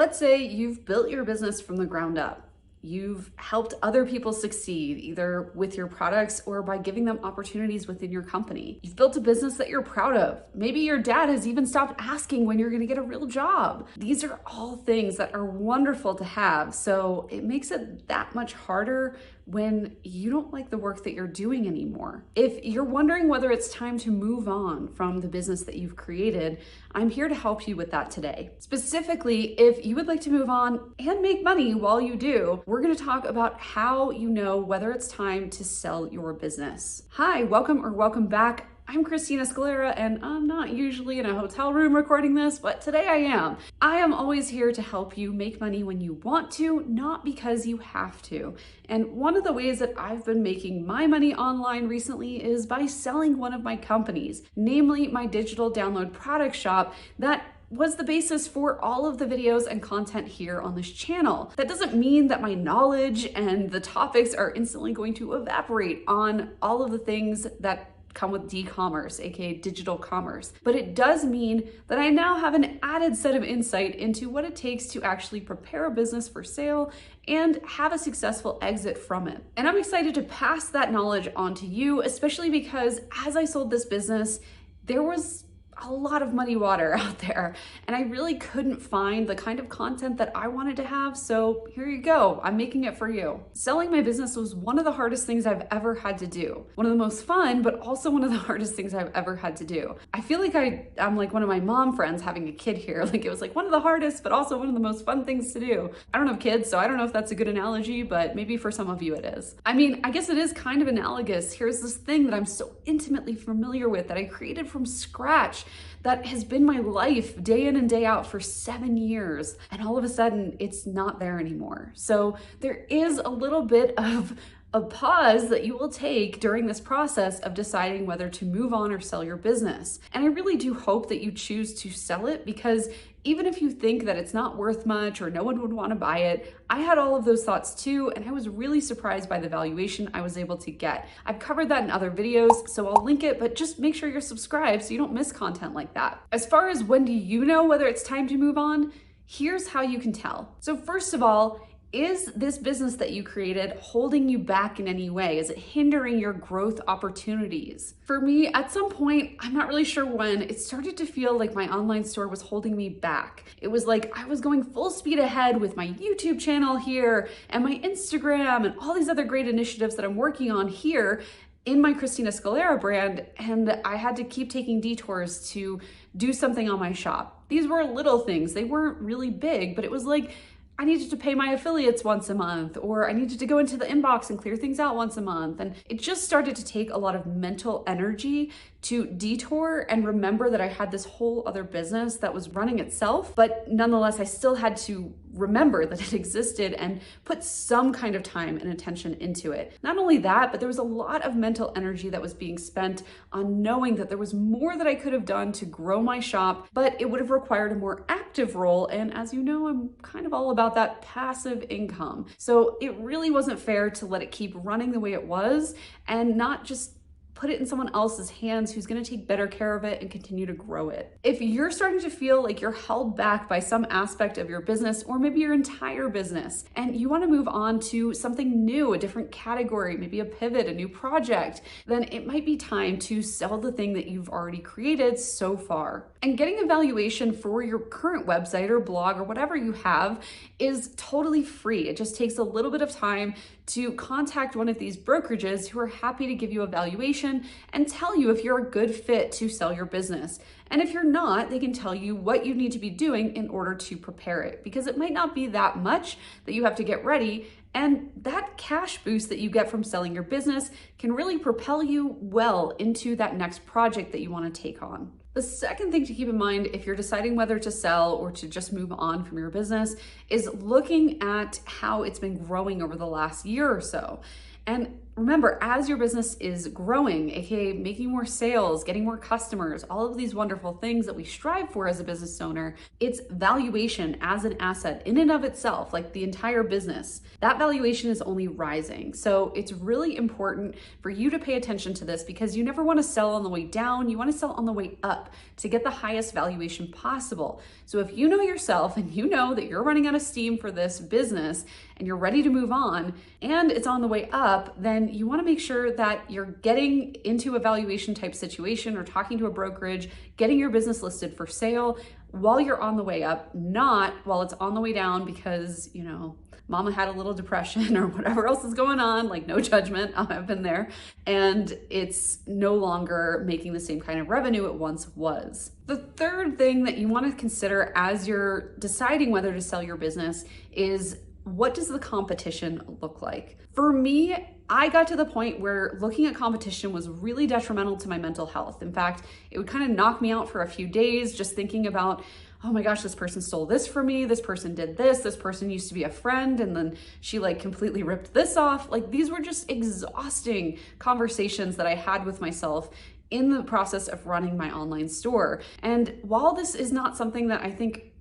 Let's say you've built your business from the ground up. You've helped other people succeed, either with your products or by giving them opportunities within your company. You've built a business that you're proud of. Maybe your dad has even stopped asking when you're going to get a real job. These are all things that are wonderful to have. So it makes it that much harder when you don't like the work that you're doing anymore. If you're wondering whether it's time to move on from the business that you've created, I'm here to help you with that today. Specifically, if you would like to move on and make money while you do, we're going to talk about how you know whether it's time to sell your business. Hi, welcome back. I'm Christina Scalera, and I'm not usually in a hotel room recording this, but today I am. I am always here to help you make money when you want to, not because you have to. And one of the ways that I've been making my money online recently is by selling one of my companies, namely my digital download product shop that was the basis for all of the videos and content here on this channel. That doesn't mean that my knowledge and the topics are instantly going to evaporate on all of the things that come with d-commerce, aka digital commerce. But it does mean that I now have an added set of insight into what it takes to actually prepare a business for sale and have a successful exit from it. And I'm excited to pass that knowledge on to you, especially because as I sold this business, there was a lot of muddy water out there, and I really couldn't find the kind of content that I wanted to have, so here you go, I'm making it for you. Selling my business was one of the hardest things I've ever had to do. One of the most fun, but also one of the hardest things I've ever had to do. I feel like I'm like one of my mom friends having a kid here. Like it was like one of the hardest, but also one of the most fun things to do. I don't have kids, so I don't know if that's a good analogy, but maybe for some of you it is. I mean, I guess it is kind of analogous. Here's this thing that I'm so intimately familiar with that I created from scratch, that has been my life day in and day out for 7 years. And all of a sudden it's not there anymore. So there is a little bit of a pause that you will take during this process of deciding whether to move on or sell your business. And I really do hope that you choose to sell it, because even if you think that it's not worth much or no one would want to buy it, I had all of those thoughts too, and I was really surprised by the valuation I was able to get. I've covered that in other videos, so I'll link it, but just make sure you're subscribed so you don't miss content like that. As far as when do you know whether it's time to move on, here's how you can tell. So first of all, is this business that you created holding you back in any way? Is it hindering your growth opportunities? For me, at some point, I'm not really sure when, it started to feel like my online store was holding me back. It was like I was going full speed ahead with my YouTube channel here and my Instagram and all these other great initiatives that I'm working on here in my Christina Scalera brand, and I had to keep taking detours to do something on my shop. These were little things. They weren't really big, but it was like, I needed to pay my affiliates once a month, or I needed to go into the inbox and clear things out once a month. And it just started to take a lot of mental energy to detour and remember that I had this whole other business that was running itself, but nonetheless, I still had to remember that it existed and put some kind of time and attention into it. Not only that, but there was a lot of mental energy that was being spent on knowing that there was more that I could have done to grow my shop, but it would have required a more active role. And as you know, I'm kind of all about that passive income. So it really wasn't fair to let it keep running the way it was and not just put it in someone else's hands who's going to take better care of it and continue to grow it. If you're starting to feel like you're held back by some aspect of your business, or maybe your entire business, and you want to move on to something new, a different category, maybe a pivot, a new project, then it might be time to sell the thing that you've already created so far. And getting a valuation for your current website or blog or whatever you have is totally free. It just takes a little bit of time to contact one of these brokerages who are happy to give you a valuation and tell you if you're a good fit to sell your business. And if you're not, they can tell you what you need to be doing in order to prepare it, because it might not be that much that you have to get ready. And that cash boost that you get from selling your business can really propel you well into that next project that you want to take on. The second thing to keep in mind if you're deciding whether to sell or to just move on from your business is looking at how it's been growing over the last year or so. And remember, as your business is growing, aka making more sales, getting more customers, all of these wonderful things that we strive for as a business owner, its valuation as an asset in and of itself, like the entire business, that valuation is only rising. So it's really important for you to pay attention to this, because you never want to sell on the way down. You want to sell on the way up to get the highest valuation possible. So if you know yourself and you know that you're running out of steam for this business and you're ready to move on and it's on the way up, then you want to make sure that you're getting into a valuation type situation or talking to a brokerage, getting your business listed for sale while you're on the way up, not while it's on the way down because, you know, mama had a little depression or whatever else is going on, like no judgment, I've been there, and it's no longer making the same kind of revenue it once was. The third thing that you want to consider as you're deciding whether to sell your business is, what does the competition look like? For me, I got to the point where looking at competition was really detrimental to my mental health. In fact, it would kind of knock me out for a few days just thinking about, oh my gosh, this person stole this from me, this person did this person used to be a friend and then she like completely ripped this off. Like, these were just exhausting conversations that I had with myself in the process of running my online store. And while this is not something that I think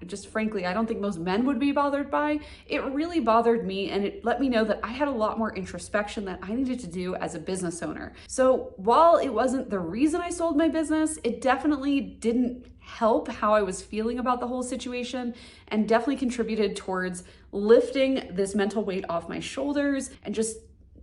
just frankly, I don't think most men would be bothered by, it really bothered me, and it let me know that I had a lot more introspection that I needed to do as a business owner. So while it wasn't the reason I sold my business, it definitely didn't help how I was feeling about the whole situation, and definitely contributed towards lifting this mental weight off my shoulders and just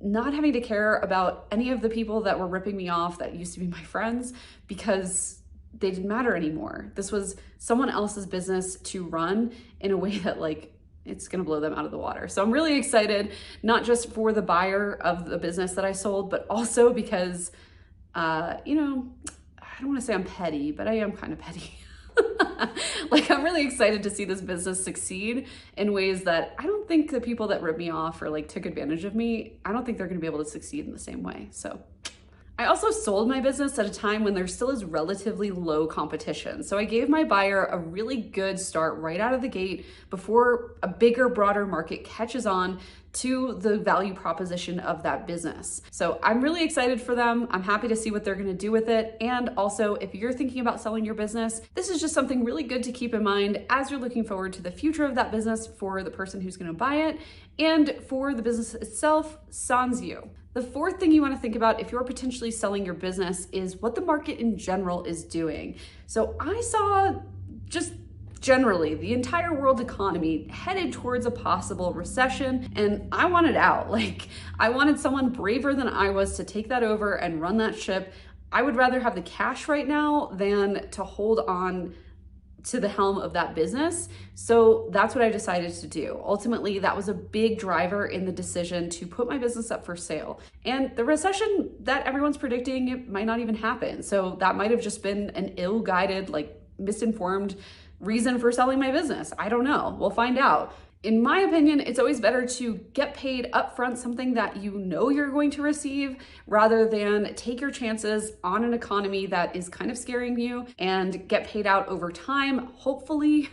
not having to care about any of the people that were ripping me off that used to be my friends, because they didn't matter anymore. This was someone else's business to run in a way that, like, it's gonna blow them out of the water. So I'm really excited, not just for the buyer of the business that I sold, but also because, you know, I don't wanna say I'm petty, but I am kind of petty. Like, I'm really excited to see this business succeed in ways that I don't think the people that ripped me off or like took advantage of me, I don't think they're gonna be able to succeed in the same way. So I also sold my business at a time when there still is relatively low competition. So I gave my buyer a really good start right out of the gate before a bigger, broader market catches on to the value proposition of that business. So I'm really excited for them. I'm happy to see what they're gonna do with it. And also, if you're thinking about selling your business, this is just something really good to keep in mind as you're looking forward to the future of that business for the person who's gonna buy it and for the business itself, sans you. The fourth thing you want to think about if you're potentially selling your business is what the market in general is doing. So I saw just generally the entire world economy headed towards a possible recession, and I wanted out. Like, I wanted someone braver than I was to take that over and run that ship. I would rather have the cash right now than to hold on to the helm of that business. So that's what I decided to do. Ultimately, that was a big driver in the decision to put my business up for sale. And the recession that everyone's predicting, it might not even happen. So that might have just been an ill-guided, like misinformed reason for selling my business. I don't know. We'll find out. In my opinion, it's always better to get paid upfront, something that you know you're going to receive, rather than take your chances on an economy that is kind of scaring you and get paid out over time, hopefully,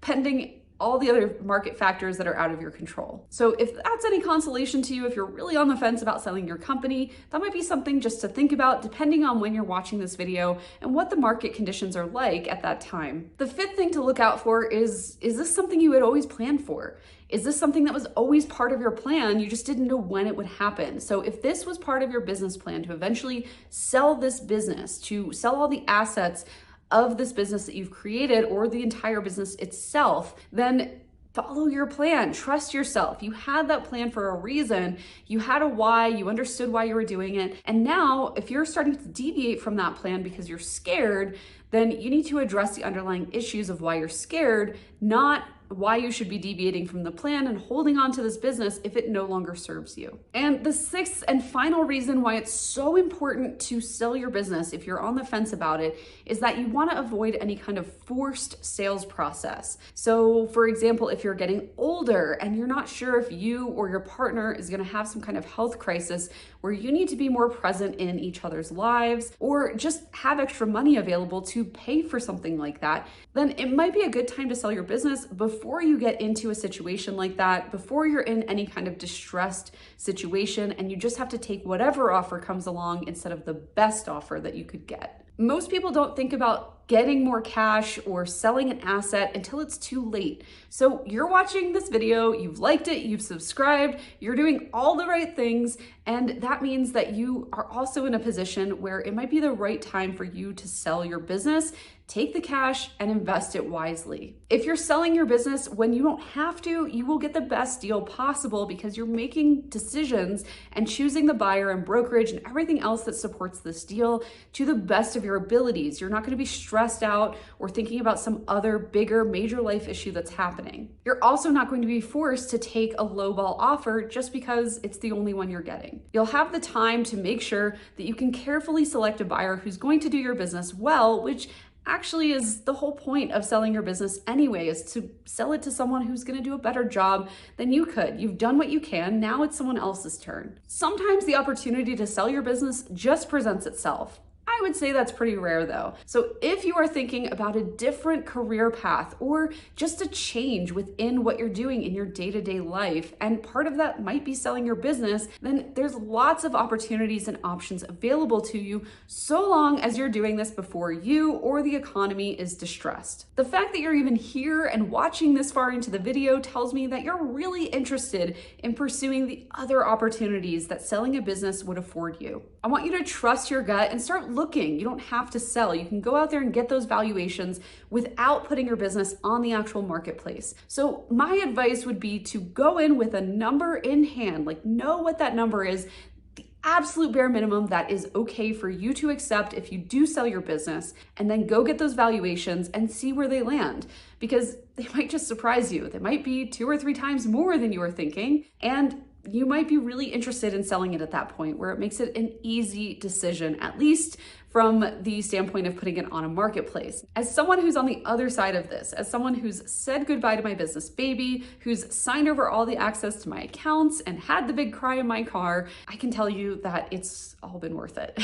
pending all the other market factors that are out of your control. So if that's any consolation to you, if you're really on the fence about selling your company, that might be something just to think about depending on when you're watching this video and what the market conditions are like at that time. The fifth thing to look out for is this something you had always planned for? Is this something that was always part of your plan? You just didn't know when it would happen. So if this was part of your business plan to eventually sell this business, to sell all the assets of this business that you've created or the entire business itself, then follow your plan. Trust yourself. You had that plan for a reason. You had a why. You understood why you were doing it. And now, if you're starting to deviate from that plan because you're scared, then you need to address the underlying issues of why you're scared, not why you should be deviating from the plan and holding on to this business if it no longer serves you. And the sixth and final reason why it's so important to sell your business, if you're on the fence about it, is that you want to avoid any kind of forced sales process. So for example, if you're getting older and you're not sure if you or your partner is going to have some kind of health crisis where you need to be more present in each other's lives, or just have extra money available to pay for something like that, then it might be a good time to sell your business before before you get into a situation like that, before you're in any kind of distressed situation and you just have to take whatever offer comes along instead of the best offer that you could get. Most people don't think about getting more cash or selling an asset until it's too late. So you're watching this video, you've liked it, you've subscribed, you're doing all the right things, and that means that you are also in a position where it might be the right time for you to sell your business, take the cash and invest it wisely. If you're selling your business when you don't have to, you will get the best deal possible because you're making decisions and choosing the buyer and brokerage and everything else that supports this deal to the best of your abilities. You're not going to be stressed out or thinking about some other bigger major life issue that's happening. You're also not going to be forced to take a lowball offer just because it's the only one you're getting. You'll have the time to make sure that you can carefully select a buyer who's going to do your business well, which actually is the whole point of selling your business anyway, is to sell it to someone who's going to do a better job than you could. You've done what you can, now it's someone else's turn. Sometimes the opportunity to sell your business just presents itself. I would say that's pretty rare though. So if you are thinking about a different career path or just a change within what you're doing in your day-to-day life, and part of that might be selling your business, then there's lots of opportunities and options available to you so long as you're doing this before you or the economy is distressed. The fact that you're even here and watching this far into the video tells me that you're really interested in pursuing the other opportunities that selling a business would afford you. I want you to trust your gut and start looking. You don't have to sell. You can go out there and get those valuations without putting your business on the actual marketplace. So my advice would be to go in with a number in hand, like know what that number is, the absolute bare minimum that is okay for you to accept if you do sell your business, and then go get those valuations and see where they land, because they might just surprise you. They might be 2 or 3 times more than you were thinking, and you might be really interested in selling it at that point, where it makes it an easy decision, at least from the standpoint of putting it on a marketplace. As someone who's on the other side of this, as someone who's said goodbye to my business baby, who's signed over all the access to my accounts and had the big cry in my car, I can tell you that it's all been worth it.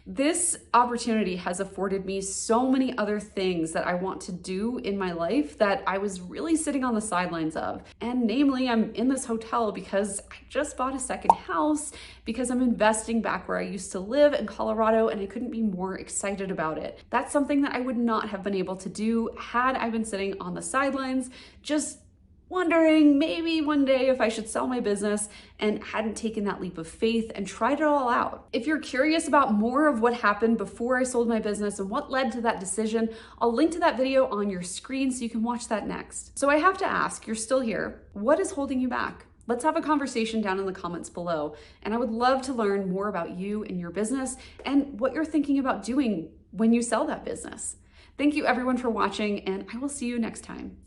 This opportunity has afforded me so many other things that I want to do in my life that I was really sitting on the sidelines of. And namely, I'm in this hotel because I just bought a second house, because I'm investing back where I used to live in Colorado, and I couldn't be more excited about it. That's something that I would not have been able to do had I been sitting on the sidelines, just wondering maybe one day if I should sell my business, and hadn't taken that leap of faith and tried it all out. If you're curious about more of what happened before I sold my business and what led to that decision, I'll link to that video on your screen so you can watch that next. So I have to ask, you're still here, what is holding you back? Let's have a conversation down in the comments below. And I would love to learn more about you and your business and what you're thinking about doing when you sell that business. Thank you everyone for watching, and I will see you next time.